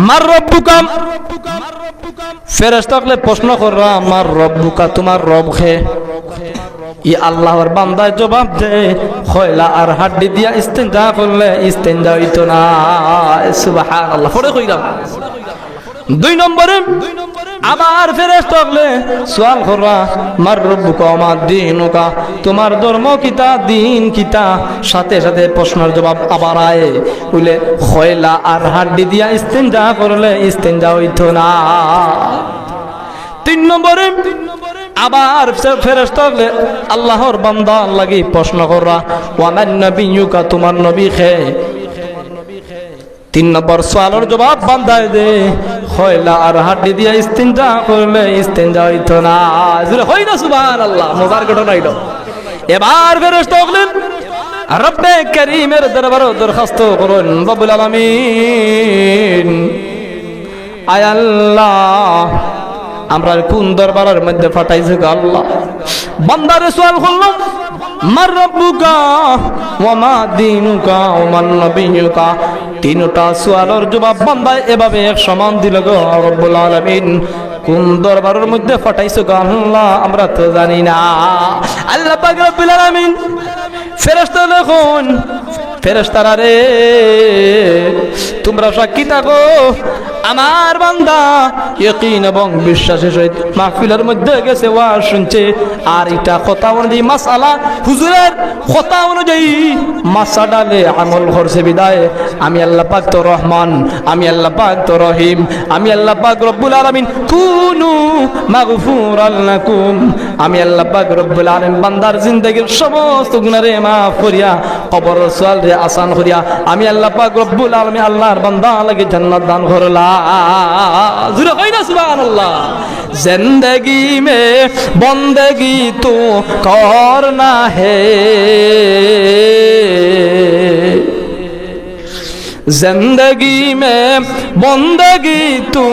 মার রব্বুকা, ফেরেশতা হলে প্রশ্ন কররা মার রব্বুকা, তোমার রব কে? ই আল্লাহর বান্দায় জবাব দে, খয়লা আর হাড্ডি দিয়া ইস্তেঞ্জা করলে ইস্তেঞ্জা হইতো না। সুবহানাল্লাহ। পড়ে কইলাম। 2 নম্বরে আবার ফেরেশতা হলে সওয়াল কররা মার রব্বুকা মা দীনুকা, তোমার ধর্ম কিতা, দিন কিতা? সাথে সাথে প্রশ্নের জবাব আবার আয়, বলে খয়লা আর হাড্ডি দিয়া ইস্তেঞ্জা করলে ইস্তেঞ্জা হইতো না। 3 নম্বরে আবার ফেরেশতা হলে আল্লাহর বান্দা লাগি প্রশ্ন কররা ওয়া মান নবিয়ুকা, তোমার নবী কে? 3 নম্বর সওয়ালের জবাব বান্দায় দে, খয়লা আর হাড্ডি দিয়া ইস্তেঞ্জা করলে ইস্তেঞ্জা হইতো না। হয় না? সুবহানাল্লাহ। মজার ঘটনা হইল। এবার ফেরেশতা হলেন রব্বে কারীমের দরবারে দরখাস্ত করুন, রব্বুল আলামিন, আয় আল্লাহ, আমরা কোন দরবারের মধ্যে ফাটাইছে গো আল্লাহ? বান্দারে সওয়াল করলাম মার রব্বুকা ওয়া মা দীনুকা ওয়া মান নবিয়ুকা। 3টা সওয়ালের জবাব বান্দায় এভাবে এক সমান দিল গো রব্বুল আলামিন। কোন দরবারের মধ্যে ফাটাইছো গো আল্লাহ? আমরা তো জানি না। আল্লাহ পাক রব্বুল আলামিন ফেরেশতা লিখুন, ফেরেশতারা রে, তোমরা সাক্ষী থাকো আমার বান্দা ইয়াকিন এবং বিশ্বাসের সহিত মাহফিলের মধ্যে গেছে, ওয়াজ শুনছে, আর এটা কথা অনুযায়ী মাসআলা হুজুরের কথা অনুযায়ী মাসআলালে আমল করছে বিদায় আমি আল্লাহ পাক তো রহমান, আমি আল্লাহ পাক তো রহিম, আমি আল্লাহ পাক রব্বুল আলামিন কুনু মাগফুরাল লাকুম, আমি আল্লাহ পাক রব্বুল আলামিন বান্দার জিন্দেগীর সমস্ত গুনাহে মাফ করিয়া কবর সওয়াল রে আসান করিয়া আমি আল্লাহ পাক রব্বুল আলামিন আল্লাহর বান্দা লাগি জান্নাত দান করলা। জুরে কই না সুবহানাল্লাহ। जिंदगी में बंदगी तो करना है, जिंदगी में बंदगी तू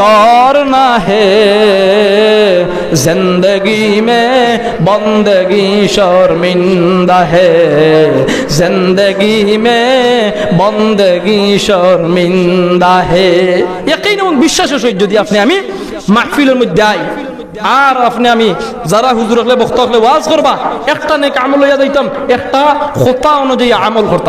करना है, जिंदगी में बंदगी शर्मिंदा है, जिंदगी में बंदगी शर्मिंदा है। यकीन এবং বিশ্বাসের সহিত যদি আপনি আমি মাহফিলের মধ্যে আই আর আপনি আমি যারা হুজুর হলে বক্তা হলে ওয়াজ করবা, একটা নেক আমল লইয়া যাইতাম, একটা কথা অনুযায়ী আমল করতাম।